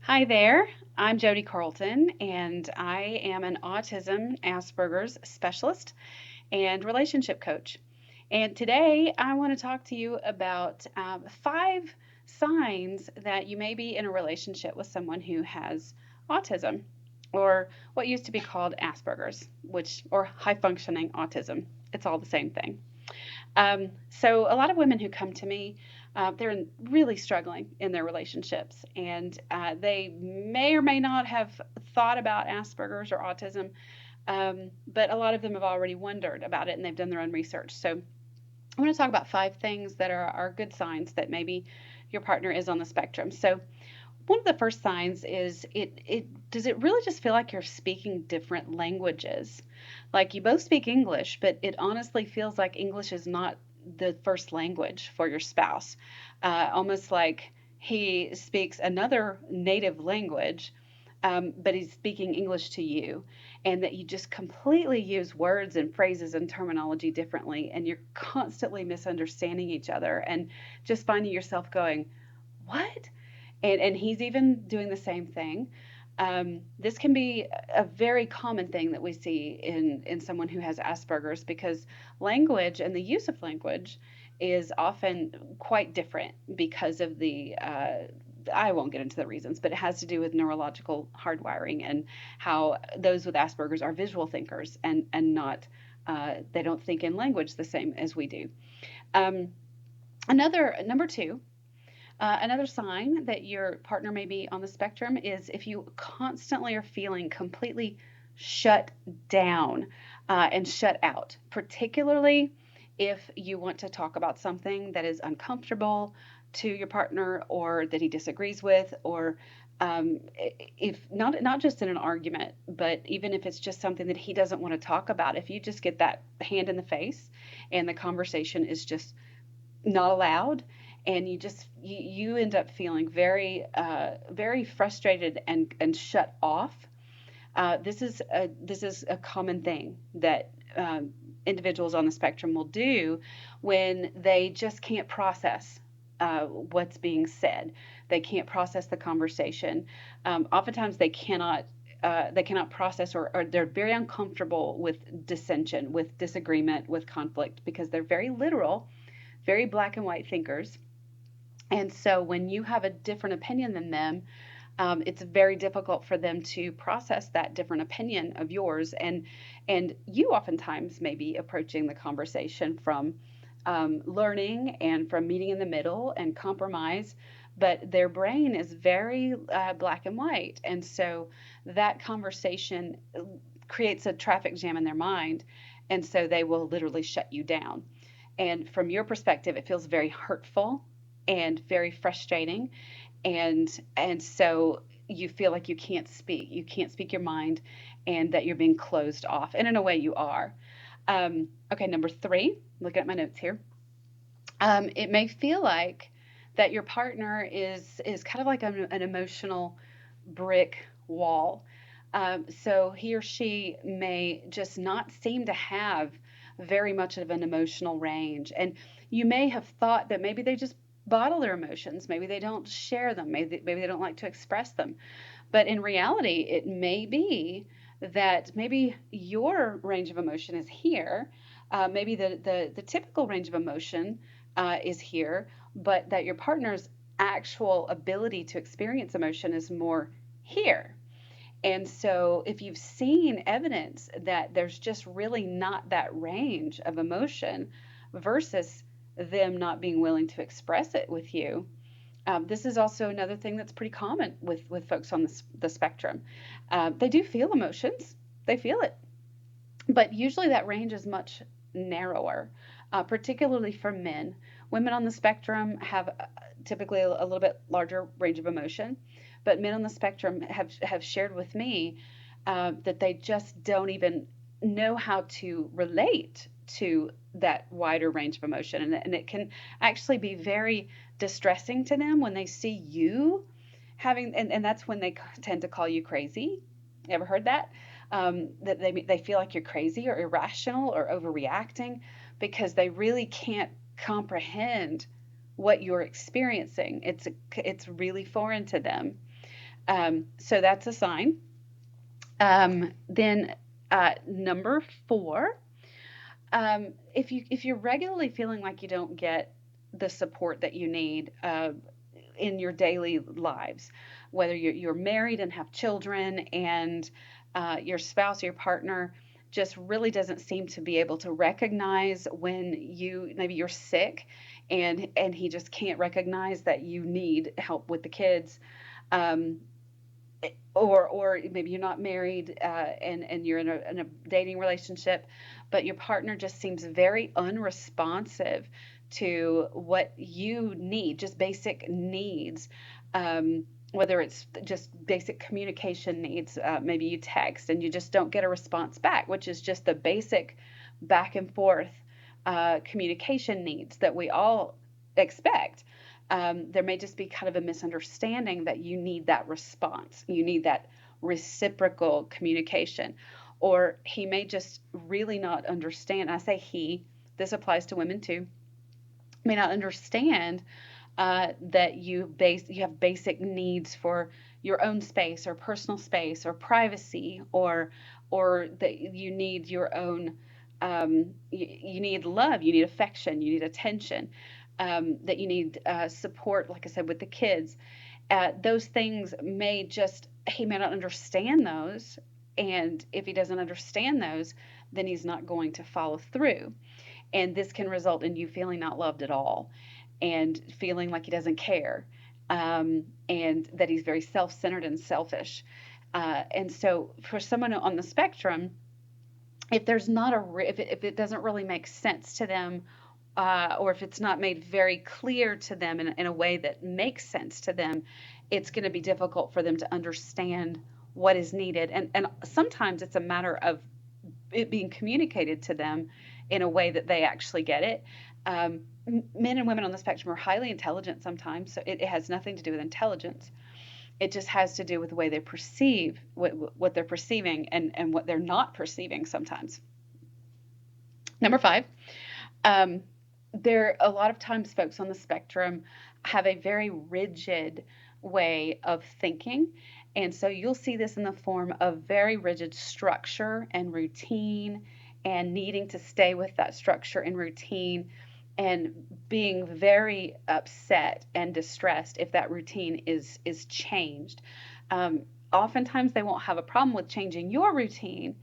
Hi there. I'm Jodi Carlton, and I am an autism Asperger's specialist and relationship coach. And today I want to talk to you about 5 signs that you may be in a relationship with someone who has autism, or what used to be called Asperger's, or high functioning autism. It's all the same thing. So a lot of women who come to me, they're really struggling in their relationships, and they may or may not have thought about Asperger's or autism, but a lot of them have already wondered about it and they've done their own research. So I want to talk about 5 things that are good signs that maybe your partner is on the spectrum. So one of the first signs is it really just feel like you're speaking different languages? Like you both speak English, but it honestly feels like English is not the first language for your spouse. Almost like he speaks another native language, but he's speaking English to you, and that you just completely use words and phrases and terminology differently, and you're constantly misunderstanding each other and just finding yourself going, what? And he's even doing the same thing. This can be a very common thing that we see in someone who has Asperger's, because language and the use of language is often quite different because of the I won't get into the reasons, but it has to do with neurological hardwiring and how those with Asperger's are visual thinkers and not they don't think in language the same as we do. Um, another number two Another sign that your partner may be on the spectrum is if you constantly are feeling completely shut down and shut out, particularly if you want to talk about something that is uncomfortable to your partner or that he disagrees with, or if not just in an argument, but even if it's just something that he doesn't want to talk about, if you just get that hand in the face and the conversation is just not allowed, and you end up feeling very frustrated and shut off. This is a common thing that individuals on the spectrum will do when they just can't process what's being said. They can't process the conversation. Oftentimes they cannot process, or they're very uncomfortable with dissension, with disagreement, with conflict, because they're very literal, very black and white thinkers. And so when you have a different opinion than them, it's very difficult for them to process that different opinion of yours. And you oftentimes may be approaching the conversation from learning and from meeting in the middle and compromise, but their brain is very black and white. And so that conversation creates a traffic jam in their mind. And so they will literally shut you down. And from your perspective, it feels very hurtful and very frustrating. And so you feel like you can't speak your mind, and that you're being closed off. And in a way, you are. Okay, number 3, looking at my notes here. It may feel like that your partner is kind of like an emotional brick wall. So he or she may just not seem to have very much of an emotional range. And you may have thought that maybe they just bottle their emotions, maybe they don't share them, maybe they don't like to express them. But in reality, it may be that maybe your range of emotion is here. Maybe the typical range of emotion is here, but that your partner's actual ability to experience emotion is more here. And so, if you've seen evidence that there's just really not that range of emotion versus them not being willing to express it with you, this is also another thing that's pretty common with folks on the spectrum. They do feel emotions, they feel it, but usually that range is much narrower, particularly for men. Women on the spectrum have typically a little bit larger range of emotion, but men on the spectrum have shared with me that they just don't even know how to relate to that wider range of emotion. And it can actually be very distressing to them when they see you having, and that's when they tend to call you crazy. You ever heard that? That they feel like you're crazy or irrational or overreacting because they really can't comprehend what you're experiencing. It's really foreign to them. So that's a sign. Then number four, if you're regularly feeling like you don't get the support that you need in your daily lives, whether you're married and have children, and your spouse or your partner just really doesn't seem to be able to recognize when maybe you're sick, and he just can't recognize that you need help with the kids. um, or maybe you're not married, and you're in a dating relationship, but your partner just seems very unresponsive to what you need, just basic needs. Whether it's just basic communication needs, maybe you text and you just don't get a response back, which is just the basic back and forth communication needs that we all expect. There may just be kind of a misunderstanding that you need that response. You need that reciprocal communication. Or he may just really not understand. I say he, this applies to women too, may not understand that you have basic needs for your own space or personal space or privacy, or that you need your own, you need love, you need affection, you need attention, that you need support, like I said, with the kids. Those things may just, he may not understand those. And if he doesn't understand those, then he's not going to follow through. And this can result in you feeling not loved at all, and feeling like he doesn't care, and that he's very self centered and selfish. And so, for someone on the spectrum, if there's not if it doesn't really make sense to them, or if it's not made very clear to them in a way that makes sense to them, it's going to be difficult for them to understand what is needed. And sometimes it's a matter of it being communicated to them in a way that they actually get it. Men and women on the spectrum are highly intelligent sometimes, so it has nothing to do with intelligence. It just has to do with the way they perceive what they're perceiving, and what they're not perceiving sometimes. Number five, um, there a lot of times folks on the spectrum have a very rigid way of thinking, and so you'll see this in the form of very rigid structure and routine, and needing to stay with that structure and routine, and being very upset and distressed if that routine is changed. Oftentimes they won't have a problem with changing your routine,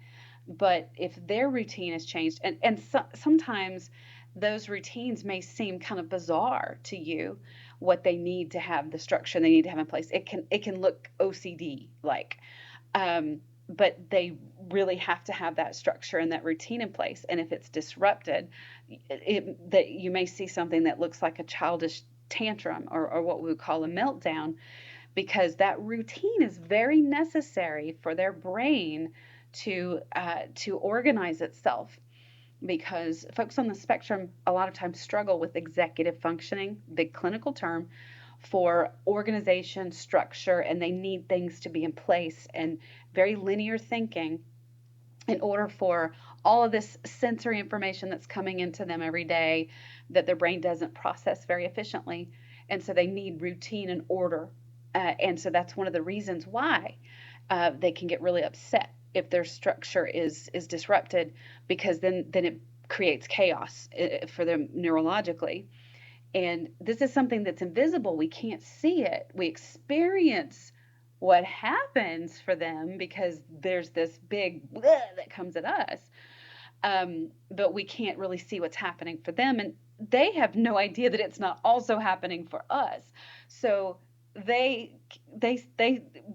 but if their routine is changed, and sometimes those routines may seem kind of bizarre to you, what they need to have, the structure they need to have in place, it can look OCD like, but they really have to have that structure and that routine in place. And if it's disrupted, that you may see something that looks like a childish tantrum, or what we would call a meltdown, because that routine is very necessary for their brain to organize itself. Because folks on the spectrum a lot of times struggle with executive functioning, big clinical term, for organization, structure, and they need things to be in place, and very linear thinking, in order for all of this sensory information that's coming into them every day that their brain doesn't process very efficiently. And so they need routine and order. And so that's one of the reasons why they can get really upset if their structure is disrupted, because then it creates chaos for them neurologically. And this is something that's invisible. We can't see it. We experience what happens for them because there's this big bleh that comes at us. But we can't really see what's happening for them. And they have no idea that it's not also happening for us. So they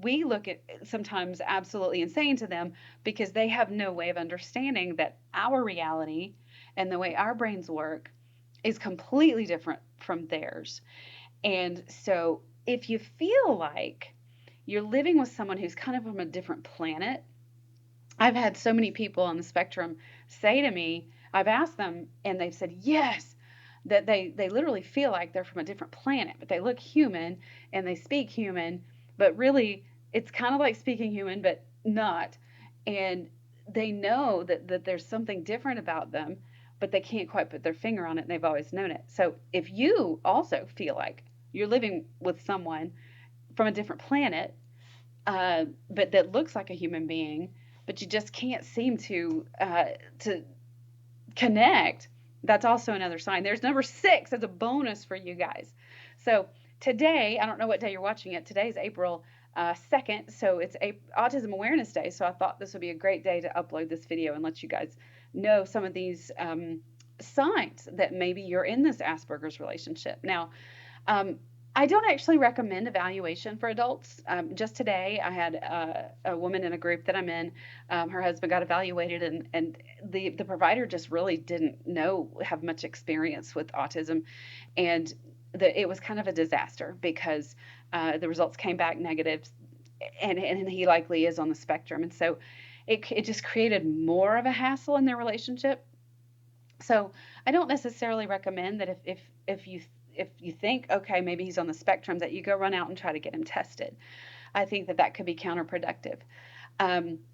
we look at sometimes absolutely insane to them, because they have no way of understanding that our reality and the way our brains work is completely different from theirs. And so if you feel like you're living with someone who's kind of from a different planet, I've had so many people on the spectrum say to me, I've asked them and they've said yes, that they literally feel like they're from a different planet, but they look human and they speak human, but really it's kind of like speaking human, but not. And they know that there's something different about them, but they can't quite put their finger on it, and they've always known it. So if you also feel like you're living with someone from a different planet, but that looks like a human being, but you just can't seem to connect, that's also another sign. There's number 6 as a bonus for you guys. So today, I don't know what day you're watching it. Today's April 2nd, so it's Autism Awareness Day. So I thought this would be a great day to upload this video and let you guys know some of these signs that maybe you're in this Asperger's relationship. Now, um, I don't actually recommend evaluation for adults. Just today, I had a woman in a group that I'm in. Her husband got evaluated, and the provider just really didn't have much experience with autism, and it was kind of a disaster because the results came back negative, and he likely is on the spectrum, and so it just created more of a hassle in their relationship. So I don't necessarily recommend that if you think, okay, maybe he's on the spectrum, that you go run out and try to get him tested. I think that that could be counterproductive.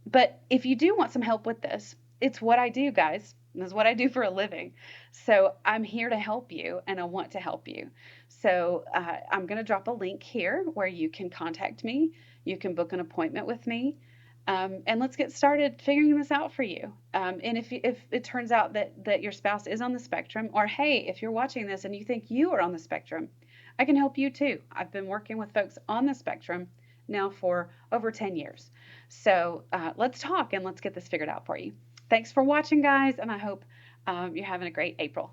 But if you do want some help with this, it's what I do, guys. This is what I do for a living. So I'm here to help you, and I want to help you. So I'm going to drop a link here where you can contact me. You can book an appointment with me. And let's get started figuring this out for you. And if it turns out that your spouse is on the spectrum, or hey, if you're watching this and you think you are on the spectrum, I can help you too. I've been working with folks on the spectrum now for over 10 years. So let's talk and let's get this figured out for you. Thanks for watching, guys, and I hope you're having a great April.